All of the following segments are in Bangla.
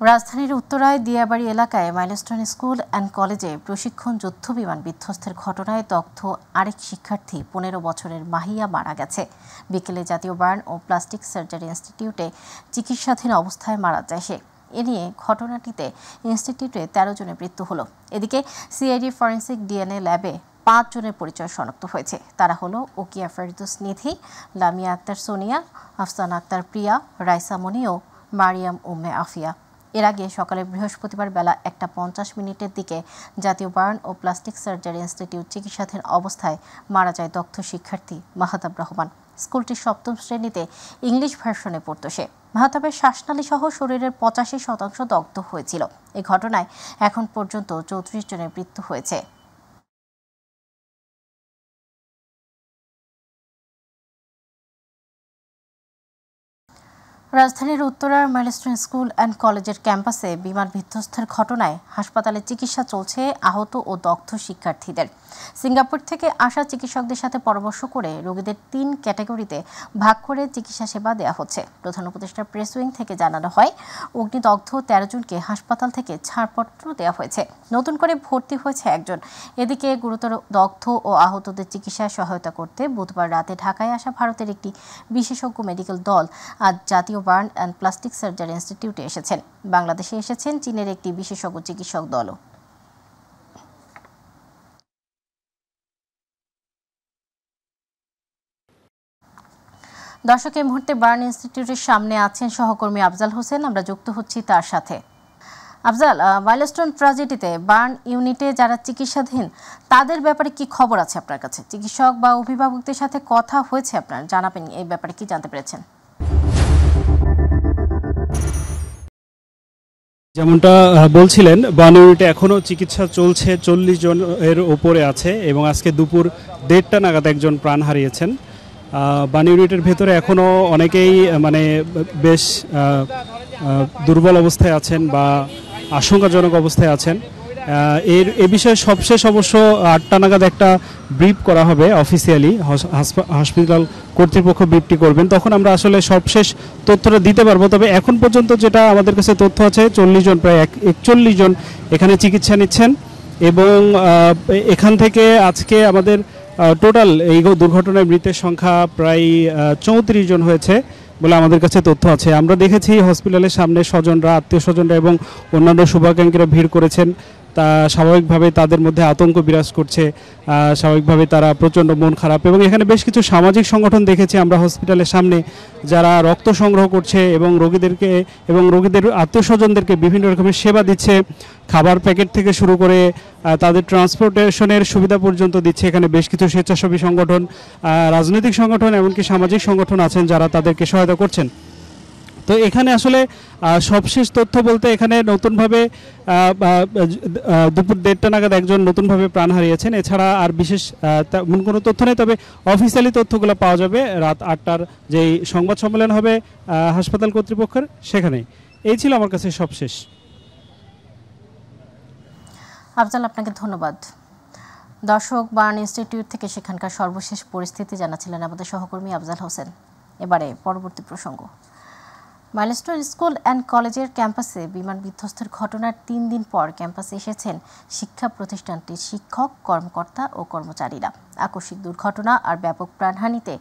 রাজধানীর উত্তরায় দিয়াবাড়ি এলাকায় মাইলস্টোন স্কুল অ্যান্ড কলেজে প্রশিক্ষণ যুদ্ধ বিমান বিধ্বস্তের ঘটনায় দগ্ধ আরেক শিক্ষার্থী ১৫ বছরের মাহিয়া মারা গেছে। বিকেলে জাতীয় বার্ন ও প্লাস্টিক সার্জারি ইনস্টিটিউটে চিকিৎসাধীন অবস্থায় মারা যায় সে। এ নিয়ে ঘটনাটিতে ইনস্টিটিউটে ১৩ জনের মৃত্যু হলো। এদিকে সিআইডি ফরেন্সিক ডিএনএ ল্যাবে ৫ জনের পরিচয় শনাক্ত হয়েছে। তারা হলো ওকিয়া ফেরদৌস নিধি, লামিয়া আক্তার সোনিয়া, আফসানা আক্তার প্রিয়া, রাইসা মনি ও মারিয়াম উম্মে আফিয়া। এর আগে সকালে বৃহস্পতিবার বেলা ১টা ৫০ দিকে জাতীয় বার্ন ও প্লাস্টিক সার্জারি ইনস্টিটিউট চিকিৎসাধীন অবস্থায় মারা যায় দগ্ধ শিক্ষার্থী মাহতাব রহমান। স্কুলটির ৭ম শ্রেণীতে ইংলিশ ভার্সনে পড়ত সে। মাহতাবের শ্বাসনালী সহ শরীরের ৮৫% দগ্ধ হয়েছিল। এই ঘটনায় এখন পর্যন্ত ৩৪ জনের মৃত্যু হয়েছে। রাজধানীর উত্তরার মাইলস্টোন স্কুল অ্যান্ড কলেজের ক্যাম্পাসে বিমান বিধ্বস্তের ঘটনায় হাসপাতালে চিকিৎসা চলছে আহত ও দগ্ধ শিক্ষার্থীদের। সিঙ্গাপুর থেকে আসা চিকিৎসকদের সাথে পরামর্শ করে রোগীদের ৩ ক্যাটাগরিতে ভাগ করে চিকিৎসা সেবা দেওয়া হচ্ছে। প্রধান উপদেষ্টার প্রেস উইং থেকে জানানো হয়, অগ্নিদগ্ধ ১৩ জনকে হাসপাতাল থেকে ছাড়পত্র দেওয়া হয়েছে। নতুন করে ভর্তি হয়েছে ১ জন। এদিকে গুরুতর দগ্ধ ও আহতদের চিকিৎসায় সহায়তা করতে বুধবার রাতে ঢাকায় আসা ভারতের একটি বিশেষজ্ঞ মেডিকেল দল আজ জাতীয় বার্ন অ্যান্ড প্লাস্টিক সার্জারি ইনস্টিটিউটে এসেছেন। বাংলাদেশে এসেছেন চীনের একটি বিশেষজ্ঞ চিকিৎসক দলও। দর্শক, এই মুহূর্তে বার্ন ইনস্টিটিউটের সামনে আছেন সহকর্মী আফজাল হোসেন। আমরা যুক্ত হচ্ছি তার সাথে। আফজাল, মাইলস্টোন ট্র্যাজেডিতে বার্ন ইউনিটে যারা চিকিৎসাধীন তাদের ব্যাপারে কি খবর আছে আপনার কাছে? চিকিৎসক বা অভিভাবকদের সাথে কথা হয়েছে আপনার? জানাবেন এই ব্যাপারে কি জানতে পেরেছেন? যেমনটা বলছিলেন, বার্ন ইউনিটে এখনও চিকিৎসা চলছে, ৪০ জনের ওপরে আছে এবং আজকে দুপুর ১:৩০ নাগাদ একজন প্রাণ হারিয়েছেন। বার্ন ইউনিটের ভেতরে এখনও অনেকেই বেশ দুর্বল অবস্থায় আছেন বা আশঙ্কাজনক অবস্থায় আছেন। এ বিষয়ে সবশেষ অবশ্য ৮টা নাগাদ একটা ব্রিফ করা হবে অফিসিয়ালি, হসপিটাল কর্তৃপক্ষ ব্রিফটি করবেন, তখন আমরা আসলে সবশেষ তথ্যটা দিতে পারবো। তবে এখন পর্যন্ত যেটা আমাদের কাছে তথ্য আছে, ৪০ জন, প্রায় ৪১ জন এখানে চিকিৎসা নিচ্ছেন এবং এখান থেকে আজকে আমাদের টোটাল এই দুর্ঘটনায় মৃতের সংখ্যা প্রায় ৩৪ জন হয়েছে বলে আমাদের কাছে তথ্য আছে। আমরা দেখেছি হসপিটালের সামনে স্বজনরা, আত্মীয় স্বজনরা এবং অন্যান্য শুভাকাঙ্ক্ষীরা ভিড় করেছেন। তা স্বাভাবিকভাবে তাদের মধ্যে আতঙ্ক বিরাজ করছে, স্বাভাবিকভাবে তারা প্রচণ্ড মন খারাপ। এবং এখানে বেশ কিছু সামাজিক সংগঠন দেখেছি আমরা হসপিটালের সামনে, যারা রক্ত সংগ্রহ করছে এবং রোগীদেরকে এবং রোগীদের আত্মীয় স্বজনদেরকে বিভিন্ন রকমের সেবা দিচ্ছে, খাবার প্যাকেট থেকে শুরু করে তাদের ট্রান্সপোর্টেশনের সুবিধা পর্যন্ত দিচ্ছে। এখানে বেশ কিছু স্বেচ্ছাসেবী সংগঠন, রাজনৈতিক সংগঠন, এমনকি সামাজিক সংগঠন আছেন যারা তাদেরকে সহায়তা করছেন। তো এখানে আসলে সবশেষ তথ্য বলতে, এখানে নতুনভাবে দুপুর ১:৩০ নাগাদ একজন নতুনভাবে প্রাণ হারিয়েছেন। এছাড়া আর বিশেষ তেমন কোনো তথ্য নেই। তবে অফিসিয়ালি তথ্যগুলো পাওয়া যাবে রাত ৮টার যেই সংবাদ সম্মেলন হবে হাসপাতাল কর্তৃপক্ষের, সেখানেই। এই ছিল আমার কাছে সবশেষ। আফজাল, আপনাকে ধন্যবাদ। দর্শক, বার্ন ইনস্টিটিউট থেকে সেখানকার সর্বশেষ পরিস্থিতি জানাচ্ছিলেন আমাদের সহকর্মী আফজাল হোসেন। এবারে পরবর্তী প্রসঙ্গ। মাইলস্টোন স্কুল অ্যান্ড কলেজের ক্যাম্পাসে বিমান বিধ্বস্তের ঘটনার ৩ দিন পর ক্যাম্পাসে এসেছেন শিক্ষা প্রতিষ্ঠানটির শিক্ষক, কর্মকর্তা ও কর্মচারীরা। আকস্মিক দুর্ঘটনা আর ব্যাপক প্রাণহানিতে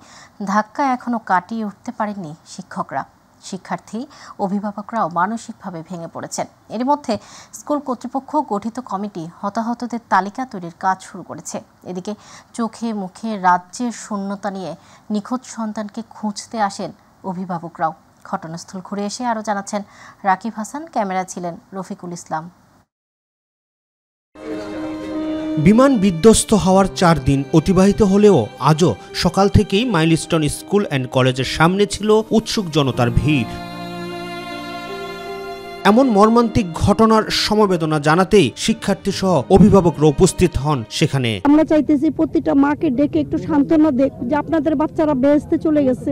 ধাক্কা এখনও কাটিয়ে উঠতে পারেননি শিক্ষকরা। শিক্ষার্থী, অভিভাবকরাও মানসিকভাবে ভেঙে পড়েছেন। এর মধ্যে স্কুল কর্তৃপক্ষ গঠিত কমিটি হতাহতদের তালিকা তৈরির কাজ শুরু করেছে। এদিকে চোখে মুখে রাজ্যের শূন্যতা নিয়ে নিখোঁজ সন্তানকে খুঁজতে আসেন অভিভাবকরাও। ঘটনাস্থল ঘুরে এসে আরও জানাচ্ছেন রাকিব হাসান। ক্যামেরা ছিলেন রফিকুল ইসলাম। বিমান বিধ্বস্ত হওয়ার ৪ দিন অতিবাহিত হলেও আজও সকাল থেকেই মাইলস্টোন স্কুল অ্যান্ড কলেজের সামনে ছিল উৎসুক জনতার ভিড়। এমন মর্মান্তিক ঘটনার সমবেদনা জানাতেই শিক্ষার্থী সহ অভিভাবকরা উপস্থিত হন সেখানে। আমরা চাইতেছি প্রতিটা মাকে ডেকে একটু সান্ত্বনা দেখ যে আপনাদের বাচ্চারা বেহেশতে চলে গেছে,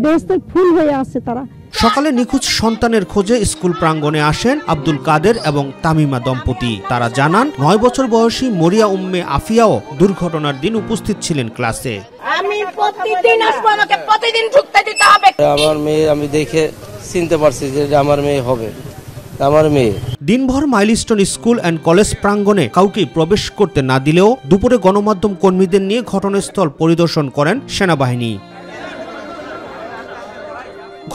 বেহেশতের ফুল হয়ে আছে তারা। সকালে নিখোঁজ সন্তানের খোঁজে স্কুল প্রাঙ্গণে আসেন আব্দুল কাদের এবং তামিমা দম্পতি। তারা জানান ৯ বছর বয়সী মরিয়া উম্মে আফিয়াও দুর্ঘটনার দিন উপস্থিত ছিলেন ক্লাসে। আমি প্রতিদিন আসবো, আমাকে প্রতিদিন ঢুকতে দিতে হবে। আমার মেয়ে আমি দেখে চিনতে পারছি যে আমার মেয়ে হবে, আমার মেয়ে। দিনভর মাইলস্টোন স্কুল অ্যান্ড কলেজ প্রাঙ্গণে কাউকে প্রবেশ করতে না দিলেও দুপুরে গণমাধ্যম কর্মীদের নিয়ে ঘটনাস্থল পরিদর্শন করেন সেনাবাহিনী।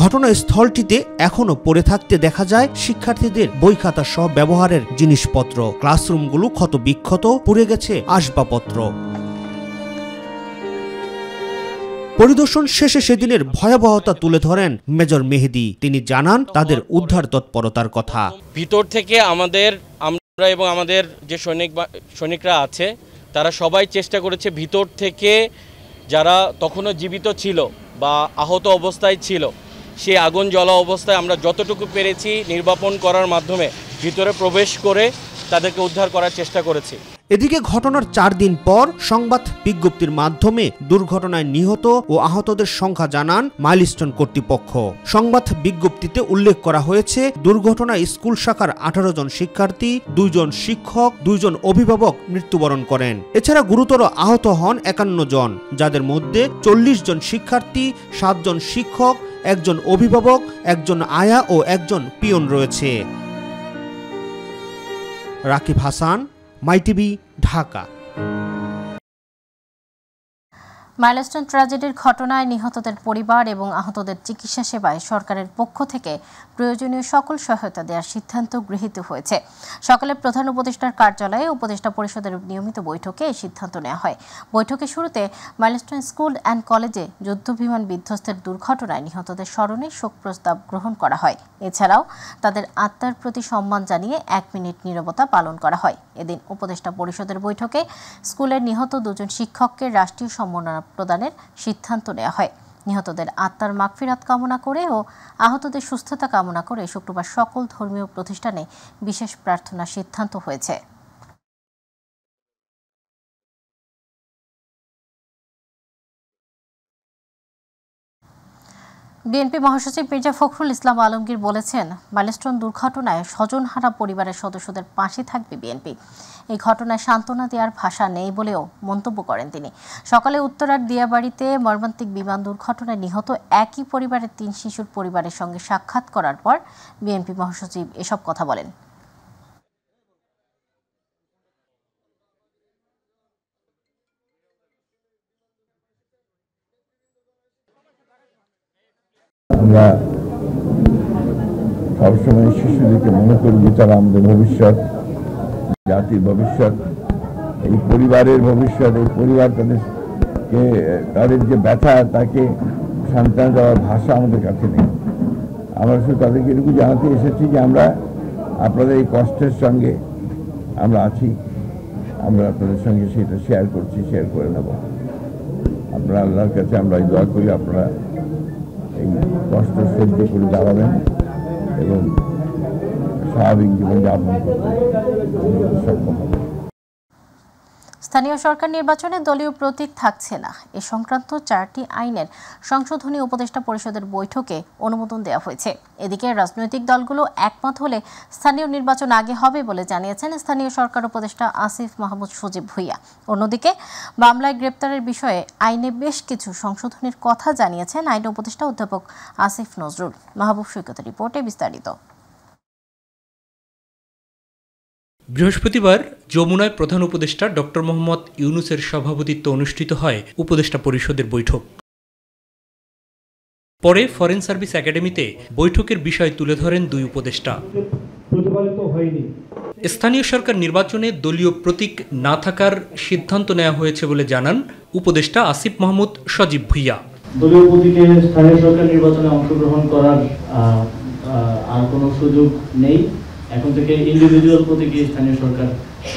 ঘটনাস্থলটিতে এখনো পড়ে থাকতে দেখা যায় শিক্ষার্থীদের বই খাতা সহ ব্যবহারের জিনিসপত্র। ক্লাসরুমগুলো ক্ষত বিক্ষত, পুড়ে গেছে আসবাবপত্র। পরিদর্শন শেষে সেদিনের ভয়াবহতা তুলে ধরেন মেজর মেহেদি। তিনি জানান তাদের উদ্ধার তৎপরতার কথা। ভিতর থেকে আমরা এবং আমাদের যে সৈনিকরা আছে তারা সবাই চেষ্টা করেছে ভিতর থেকে যারা তখনও জীবিত ছিল বা আহত অবস্থায় ছিল সেই আগুন জ্বলা অবস্থায় আমরা যতটুকু পেরেছি নির্বাপন করার মাধ্যমে ভিতরে প্রবেশ করে তাদেরকে উদ্ধার করার চেষ্টা করেছি। এদিকে ঘটনার 4 দিন পর সংবাদ বিজ্ঞপ্তির মাধ্যমে দুর্ঘটনায় নিহত ও আহতদের সংখ্যা জানান মাইলস্টোন কর্তৃপক্ষ। সংবাদ বিজ্ঞপ্তিতে উল্লেখ করা হয়েছে দুর্ঘটনায় স্কুল শাখার 18 জন শিক্ষার্থী, 2 জন শিক্ষক, 2 জন অভিভাবক মৃত্যুবরণ করেন। এছাড়া গুরুতর আহত হন 51 জন, যাদের মধ্যে 40 জন শিক্ষার্থী, 7 জন শিক্ষক, 1 জন অভিভাবক, 1 জন আয়া ও 1 জন পিয়ন রয়েছে। রাকিব হাসান, মাই টিভি, ঢাকা। মাইলস্টোন ট্র্যাজেডির ঘটনায় নিহতদের পরিবার এবং আহতদের চিকিৎসা সেবায় সরকারের পক্ষ থেকে প্রয়োজনীয় সকল সহায়তা দেওয়ার সিদ্ধান্ত গৃহীত হয়েছে। সকালে প্রধান উপদেষ্টার কার্যালয়ে উপদেষ্টা পরিষদের নিয়মিত বৈঠকে এই সিদ্ধান্ত নেওয়া হয়। বৈঠকের শুরুতে মাইলস্টোন স্কুল অ্যান্ড কলেজে যুদ্ধবিমান বিধ্বস্তের দুর্ঘটনায় নিহতদের স্মরণে শোক প্রস্তাব গ্রহণ করা হয়। এছাড়াও তাদের আত্মার প্রতি সম্মান জানিয়ে 1 মিনিট নীরবতা পালন করা হয়। এদিন উপদেষ্টা পরিষদের বৈঠকে স্কুলের নিহত 2 জন শিক্ষককে রাষ্ট্রীয় সম্মাননা প্রদানের সিদ্ধান্ত নেওয়া হয়। নিহতদের আত্মার মাগফিরাত কামনা করে ও আহতদের সুস্থতা কামনা করে শুক্রবার সকল ধর্মীয় প্রতিষ্ঠানে বিশেষ প্রার্থনার সিদ্ধান্ত হয়েছে। বিএনপি মহাসচিব মির্জা ফখরুল ইসলাম আলমগীর বলেছেন, মাইলস্টোন দুর্ঘটনায় স্বজনহারা পরিবারের সদস্যদের পাশে থাকবে বিএনপি। এই ঘটনায় সান্ত্বনা দেওয়ার ভাষা নেই বলেও মন্তব্য করেন তিনি। সকালে উত্তরার দিয়াবাড়িতে মর্মান্তিক বিমান দুর্ঘটনায় নিহত একই পরিবারের 3 শিশুর পরিবারের সঙ্গে সাক্ষাৎ করার পর বিএনপি মহাসচিব এসব কথা বলেন। আমরা সবসময় শিশুদেরকে মনে করি যে তারা আমাদের ভবিষ্যৎ, জাতির ভবিষ্যৎ, এই পরিবারের ভবিষ্যৎ। এই পরিবার তাদের যে ব্যথা, তাকে সান্ত্বনা দেওয়ার ভাষা আমাদের কাছে নেই। আমরা শুধু তাদেরকে এটুকু জানাতে এসেছি যে আমরা আপনাদের এই কষ্টের সঙ্গে আমরা আছি, আমরা আপনাদের সঙ্গে সেটা শেয়ার করছি, শেয়ার করে নেব। আপনারা আল্লাহর কাছে আমরা দোয়া করি আপনারা এই কষ্ট সহ্য করে দাঁড়াবেন এবং স্বাভাবিক জীবনযাপন করতে সক্ষম হবেন। স্থানীয় সরকার নির্বাচনে দলীয় প্রতীক থাকছে না, এ সংক্রান্ত 4টি আইনের সংশোধনী উপদেষ্টা পরিষদের বৈঠকে অনুমোদন দেওয়া হয়েছে। এদিকে রাজনৈতিক দলগুলো একমত হলে স্থানীয় নির্বাচন আগে হবে বলে জানিয়েছেন স্থানীয় সরকার উপদেষ্টা আসিফ মাহমুদ সজীব ভুঁইয়া। অন্যদিকে মামলায় গ্রেপ্তারের বিষয়ে আইনে বেশ কিছু সংশোধনীর কথা জানিয়েছেন আইন উপদেষ্টা অধ্যাপক আসিফ নজরুল। মাহবুব সৈকতের রিপোর্টে বিস্তারিত। বৃহস্পতিবার যমুনায় প্রধান উপদেষ্টা ডক্টর মোহাম্মদ ইউনুসের সভাপতিত্বে অনুষ্ঠিত হয় উপদেষ্টা পরিষদের বৈঠক। পরে ফরেন সার্ভিস একাডেমিতে বৈঠকের বিষয় তুলে ধরেন 2 উপদেষ্টা। স্থানীয় সরকার নির্বাচনে দলীয় প্রতীক না থাকার সিদ্ধান্ত নেওয়া হয়েছে বলে জানান উপদেষ্টা আসিফ মাহমুদ সজীব ভুঁইয়া। দলীয় প্রতীকে স্থানীয় সরকার নির্বাচনে অংশগ্রহণ করার আর কোনো সুযোগ নেই। এখন থেকে ইন্ডিভিজুয়াল প্রতীকে স্থানীয় সরকার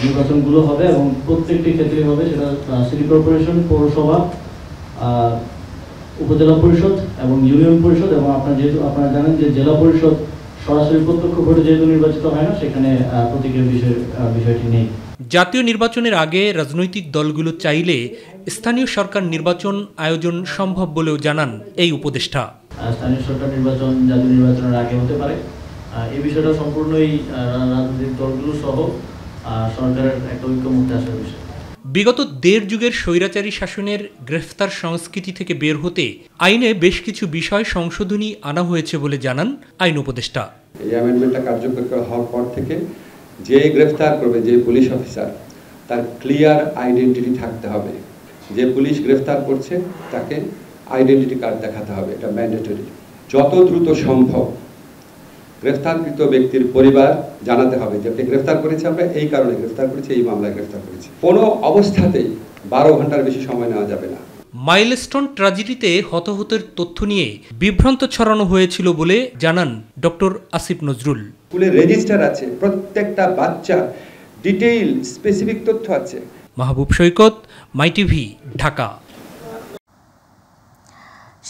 নির্বাচনগুলো হবে এবং প্রত্যেকটি ক্ষেত্রে হবে, সেটা সিটি কর্পোরেশন, পৌরসভা, উপজেলা পরিষদ এবং ইউনিয়ন পরিষদ। এবং আপনারা জানেন যে জেলা পরিষদ সরাসরি প্রত্যক্ষ ভোটে যেহেতু নির্বাচিত হয় না, সেখানে প্রতীকের বিষয়টি নেই। জাতীয় নির্বাচনের আগে রাজনৈতিক দলগুলো চাইলে স্থানীয় সরকার নির্বাচন আয়োজন সম্ভব বলেও জানান এই উপদেষ্টা। স্থানীয় সরকার নির্বাচন জাতীয় নির্বাচনের আগে হতে পারে, এই বিষয়টা সম্পূর্ণই রাজনৈতিক দলগুলো সহ সরকারের একটা ঐক্যমত্যে আসার বিষয়। বিগত 1.5 যুগের স্বৈরাচারী শাসনের গ্রেফতার সংস্কৃতি থেকে বের হতে আইনে বেশ কিছু বিষয় সংশোধনী আনা হয়েছে বলে জানান আইন উপদেষ্টা। এই অ্যামেন্ডমেন্টটা কার্যকর হওয়ার পর থেকে যে গ্রেফতার করবে, যে পুলিশ অফিসার, তার ক্লিয়ার আইডেন্টিটি থাকতে হবে। যে পুলিশ গ্রেফতার করছে তাকে আইডেন্টিটি কার্ড দেখাতে হবে, এটা ম্যান্ডেটরি। যত দ্রুত সম্ভব গ্রেফতারকৃত ব্যক্তির পরিবার জানাতে হবে যে গ্রেফতার করেছে, আমরা এই কারণে গ্রেফতার করেছি, এই মামলায় গ্রেফতার করেছি। কোনো অবস্থাতেই 12 ঘন্টার বেশি সময় নেওয়া যাবে না। মাইলস্টোন ট্র্যাজেডিতে হতাহতের তথ্য নিয়ে বিভ্রান্ত ছড়ানো হয়েছিল বলে জানান ডক্টর আসিফ নজরুল। স্কুলের রেজিস্টার আছে, প্রত্যেকটা বাচ্চার ডিটেইল স্পেসিফিক তথ্য আছে। মাহবুব সৈকত, মাই টিভি, ঢাকা।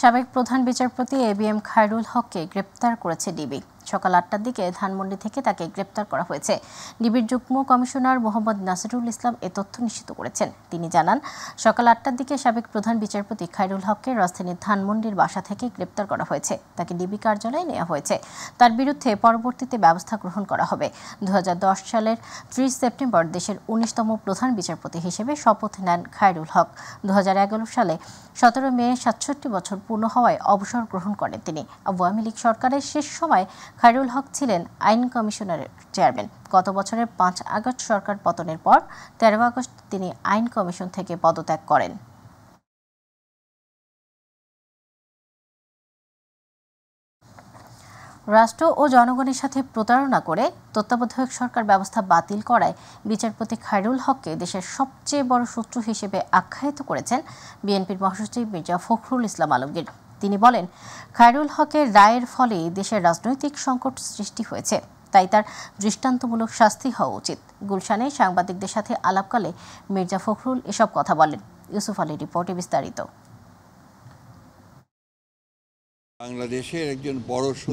সাবেক প্রধান বিচারপতি ABM খায়রুল হককে গ্রেপ্তার করেছে ডিবি। সকাল 8টার দিকে ধানমন্ডি থেকে তাকে গ্রেপ্তার করা হয়েছে। ডিবির যুগ্ম কমিশনার মোহাম্মদ নাসিরুল ইসলাম এ তথ্য নিশ্চিত করেছেন। তিনি জানান, সকাল 8টার দিকে সাবেক প্রধান বিচারপতি খায়রুল হককে রাজধানীর ধানমন্ডির বাসা থেকে গ্রেপ্তার করা হয়েছে। তাকে ডিবি কার্যালয়ে নেওয়া হয়েছে। তার বিরুদ্ধে পরবর্তীতে ব্যবস্থা গ্রহণ করা হবে। 2010 সালের 30 সেপ্টেম্বর দেশের 19তম প্রধান বিচারপতি হিসেবে শপথ নেন খায়রুল হক। 2011 সালে 17 মে 67 বছর পূর্ণ হওয়ায় অবসর গ্রহণ করেন তিনি। আওয়ামী লীগ সরকারের শেষ সময় খায়রুল হক ছিলেন আইন কমিশনের চেয়ারম্যান। গত বছরের 5 আগস্ট সরকার পতনের পর 13 আগস্ট তিনি আইন কমিশন থেকে পদত্যাগ করেন। রাষ্ট্র ও জনগণের সাথে প্রতারণা করে তত্ত্বাবধায়ক সরকার ব্যবস্থা বাতিল করায় বিচারপতি খায়রুল হককে দেশের সবচেয়ে বড় শত্রু হিসেবে আখ্যায়িত করেছেন বিএনপির মহাসচিব মির্জা ফখরুল ইসলাম আলমগীর। তিনি বলেন, খায়রুল হকের রায়ের ফলে দেশের রাজনৈতিক সংকট সৃষ্টি হয়েছে, তাই তার দৃষ্টান্তমূলক শাস্তি হওয়া উচিত। গুলশানে সাংবাদিকদের সাথে আলাপকালে মির্জা ফখরুল এসব কথা বলেন। ইউসুফ আলীর রিপোর্টে বিস্তারিত।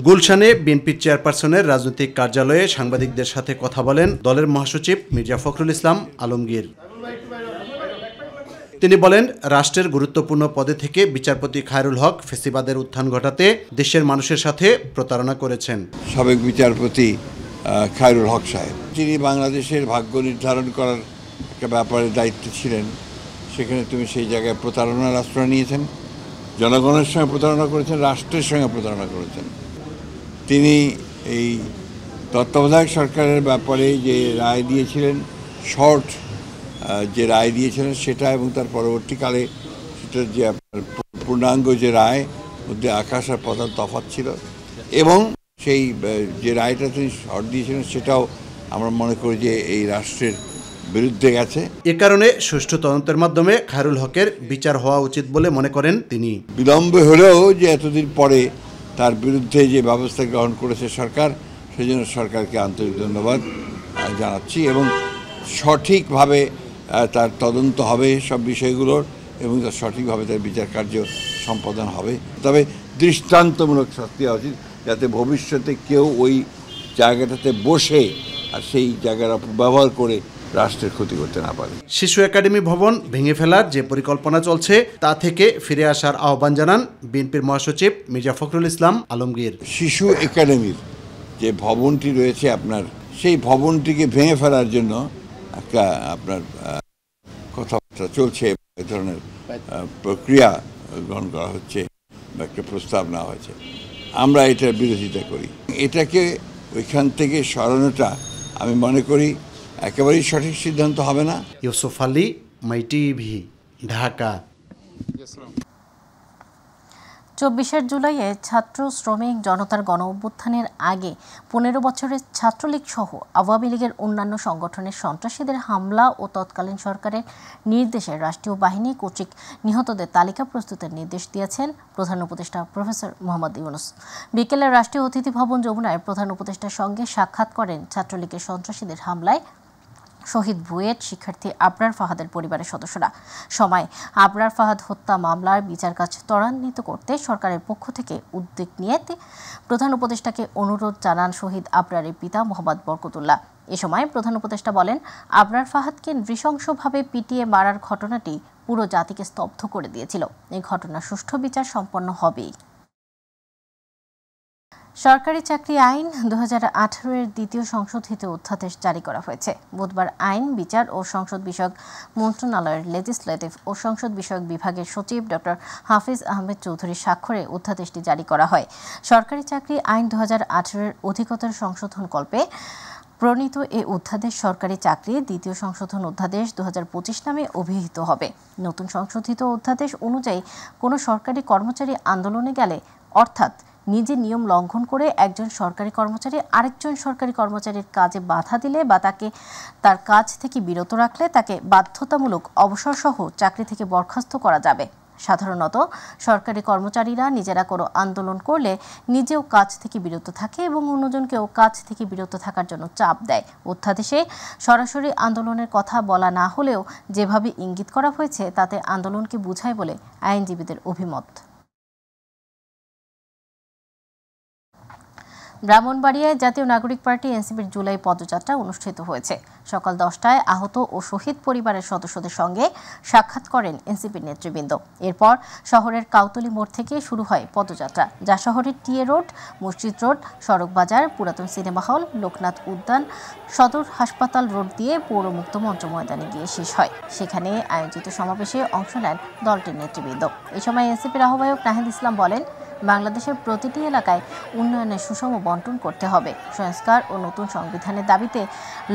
গুলশানে বিএনপি চেয়ারপারসনের রাজনৈতিক কার্যালয়ে সাংবাদিকদের সাথে কথা বলেন দলের মহাসচিব মির্জা ফখরুল ইসলাম আলমগীর। তিনি বলেন, রাষ্ট্রের গুরুত্বপূর্ণ পদে থেকে বিচারপতি খায়রুল হক ফেসিবাদের উত্থান ঘটাতে দেশের মানুষের সাথে প্রতারণা করেছেন। সাবেক বিচারপতি খায়রুল হক সাহেব, যিনি বাংলাদেশের ভাগ্য নির্ধারণ করার একটা ব্যাপারে দায়িত্ব ছিলেন, সেখানে তুমি সেই জায়গায় প্রতারণার আশ্রয় নিয়েছেন, জনগণের সঙ্গে প্রতারণা করেছেন, রাষ্ট্রের সঙ্গে প্রতারণা করেছেন। তিনি এই তত্ত্বাবধায়ক সরকারের ব্যাপারে যে রায় দিয়েছিলেন, শর্ট যে রায় দিয়েছিলেন সেটা, এবং তার পরবর্তীকালে সেটার যে পূর্ণাঙ্গ যে রায় মধ্যে আকাশ আর পাতাল তফাৎ ছিল, এবং সেই যে রায়টা তিনি শর্ট দিয়েছিলেন সেটাও আমরা মনে করি যে এই রাষ্ট্রের বিরুদ্ধে গেছে। এ কারণে সুষ্ঠু তদন্তের মাধ্যমে খায়রুল হকের বিচার হওয়া উচিত বলে মনে করেন তিনি। বিলম্বে হলেও যে এতদিন পরে তার বিরুদ্ধে যে ব্যবস্থা গ্রহণ করেছে সরকার, সেই জন্য সরকারকে আন্তরিক ধন্যবাদ জানাচ্ছি, এবং সঠিকভাবে তার তদন্ত হবে সব বিষয়গুলোর, এবং তার সঠিকভাবে তার বিচার কার্য সম্পাদন হবে। তবে দৃষ্টান্তমূলক শাস্তি হওয়া উচিত, যাতে ভবিষ্যতে কেউ ওই জায়গাটাতে বসে আর সেই জায়গার ব্যবহার করে রাষ্ট্রের ক্ষতি করতে না পারে। শিশু একাডেমি ভবন ভেঙে ফেলার যে পরিকল্পনা চলছে তা থেকে ফিরে আসার আহ্বান জানান বিএনপির মহাসচিব মির্জা ফখরুল ইসলাম আলমগীর। শিশু একাডেমির যে ভবনটি রয়েছে আপনার, সেই ভবনটিকে ভেঙে ফেলার জন্য একটা আপনার কথাবার্তা চলছে, এই ধরনের প্রক্রিয়া গ্রহণ করা হচ্ছে, একটা প্রস্তাব নেওয়া হয়েছে। আমরা এটার বিরোধিতা করি। এটাকে ওইখান থেকে সরানোটা আমি মনে করি একেবারেই সঠিক সিদ্ধান্ত হবে না। ইউসুফ আলী, মাই টিভি, ঢাকা। 24 জুলাইয়ে ছাত্র শ্রমিক জনতার গণ অভ্যুত্থানের আগে 15 বছরের ছাত্রলীগ সহ আওয়ামী লীগের অন্যান্য সংগঠনের সন্ত্রাসীদের হামলা ও তৎকালীন সরকারের নির্দেশে রাষ্ট্রীয় বাহিনী কর্তৃক নিহতদের তালিকা প্রস্তুতের নির্দেশ দিয়েছেন প্রধান উপদেষ্টা প্রফেসর মোহাম্মদ ইউনূস। বিকেলে রাষ্ট্রীয় অতিথি ভবন যমুনায় প্রধান উপদেষ্টার সঙ্গে সাক্ষাৎ করেন ছাত্রলীগের সন্ত্রাসীদের হামলায় শহীদ বুয়েট শিক্ষার্থী আবরার ফাহাদের পরিবারের সদস্যরা। সময় আবরার ফাহাদ হত্যা মামলার বিচার কাজ ত্বরান্বিত করতে সরকারের পক্ষ থেকে উদ্যোগ নিয়ে প্রধান উপদেষ্টাকে অনুরোধ জানান শহীদ আবরারের পিতা মোহাম্মদ বরকতুল্লাহ। এ সময় প্রধান উপদেষ্টা বলেন, আবরার ফাহাদকে নৃশংসভাবে পিটিয়ে মারার ঘটনাটি পুরো জাতিকে স্তব্ধ করে দিয়েছিল। এই ঘটনার সুষ্ঠু বিচার সম্পন্ন হবেই। সরকারি চাকরি আইন 2018 এর দ্বিতীয় সংশোধিত অধ্যাদেশ জারি করা হয়েছে। বুধবার আইন, বিচার ও সংসদ বিষয়ক মন্ত্রণালয়ের লেজিসলেটিভ ও সংসদ বিষয়ক বিভাগের সচিব ডক্টর হাফিজ আহমেদ চৌধুরীর স্বাক্ষরে অধ্যাদেশটি জারি করা হয়। সরকারি চাকরি আইন 2018 এর অধিকতর সংশোধনকল্পে প্রণীত এই অধ্যাদেশ সরকারি চাকরির দ্বিতীয় সংশোধন অধ্যাদেশ 2025 নামে অভিহিত হবে। নতুন সংশোধিত অধ্যাদেশ অনুযায়ী কোনো সরকারি কর্মচারী আন্দোলনে গেলে, অর্থাৎ নিজে নিয়ম লঙ্ঘন করে একজন সরকারি কর্মচারী আরেকজন সরকারি কর্মচারীর কাজে বাধা দিলে বা তাকে তার কাজ থেকে বিরত রাখলে তাকে বাধ্যতামূলক অবসরসহ চাকরি থেকে বরখাস্ত করা যাবে। সাধারণত সরকারি কর্মচারীরা নিজেরা কোনো আন্দোলন করলে নিজেও কাজ থেকে বিরত থাকে এবং অন্যজনকেও কাজ থেকে বিরত থাকার জন্য চাপ দেয়। অধ্যাদেশে সরাসরি আন্দোলনের কথা বলা না হলেও যেভাবে ইঙ্গিত করা হয়েছে তাতে আন্দোলনকে বোঝায় বলে আইনজীবীদের অভিমত। ব্রাহ্মণবাড়িয়ায় জাতীয় নাগরিক পার্টি এনসিপির জুলাই পদযাত্রা অনুষ্ঠিত হয়েছে। সকাল 10টায় আহত ও শহীদ পরিবারের সদস্যদের সঙ্গে সাক্ষাৎ করেন এনসিপির নেতৃবৃন্দ। এরপর শহরের কাউতলি মোড় থেকে শুরু হয় পদযাত্রা, যা শহরের টিএ রোড, মসজিদ রোড, সড়ক বাজার, পুরাতন সিনেমা হল, লোকনাথ উদ্যান, সদর হাসপাতাল রোড দিয়ে পৌর মুক্ত মঞ্চ ময়দানে গিয়ে শেষ হয়। সেখানে আয়োজিত সমাবেশে অংশ নেন দলটির নেতৃবৃন্দ। এই সময় এনসিপির আহ্বায়ক নাহিদ ইসলাম বলেন, বাংলাদেশের প্রতিটি এলাকায় উন্নয়নের সুষম বন্টন করতে হবে। সংস্কার ও নতুন সংবিধানের দাবিতে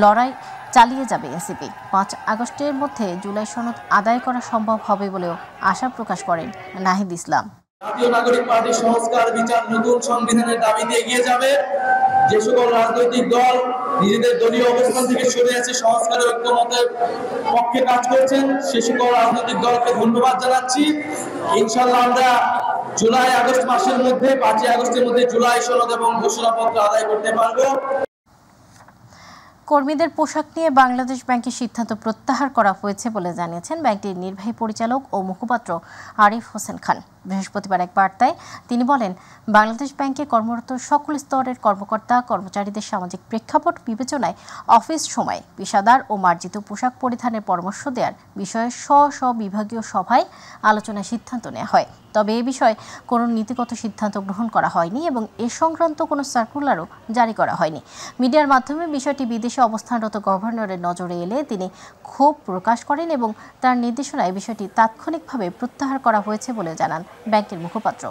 লড়াই চালিয়ে যাবে এনসিপি। 5 আগস্টের মধ্যে জুলাই সনদ আদায় করা সম্ভব হবে বলেও আশা প্রকাশ করেন নাহিদ ইসলাম। জাতীয় নাগরিক পার্টি সংস্কার, বিচার, নতুন সংবিধানের দাবিতে এগিয়ে যাবে। যে সকল রাজনৈতিক দল নিজেদের দলীয় অবস্থান থেকে সরে আছে, সংস্কারের ঐক্যমতের পক্ষে কাজ করছেন, সে সকল রাজনৈতিক দলকে ধন্যবাদ জানাচ্ছি। ইনশাআল্লাহ আমরা জুলাই আগস্ট মাসের মধ্যে 5 আগস্টের মধ্যে জুলাই সনদ এবং ঘোষণাপত্র আদায় করতে পারবো। কর্মীদের পোশাক নিয়ে বাংলাদেশ ব্যাংকের সিদ্ধান্ত প্রত্যাহার করা হয়েছে বলে জানিয়েছেন ব্যাংকটির নির্বাহী পরিচালক ও মুখপাত্র আরিফ হোসেন খান। বৃহস্পতিবার এক বার্তায় তিনি বলেন, বাংলাদেশ ব্যাংকে কর্মরত সকল স্তরের কর্মকর্তা কর্মচারীদের সামাজিক প্রেক্ষাপট বিবেচনায় অফিস সময়ে পেশাদার ও মার্জিত পোশাক পরিধানের পরামর্শ দেওয়ার বিষয়ে স্ব বিভাগীয় সভায় আলোচনায় সিদ্ধান্ত নেওয়া হয়। তবে এ বিষয়ে কোনো নীতিগত সিদ্ধান্ত গ্রহণ করা হয়নি এবং এ সংক্রান্ত কোনো সার্কুলারও জারি করা হয়নি। মিডিয়ার মাধ্যমে বিষয়টি বিদেশে অবস্থানরত গভর্নরের নজরে এলে তিনি ক্ষোভ প্রকাশ করেন এবং তার নির্দেশনায় বিষয়টি তাৎক্ষণিকভাবে প্রত্যাহার করা হয়েছে বলে জানান ব্যাংকের মুখপাত্র।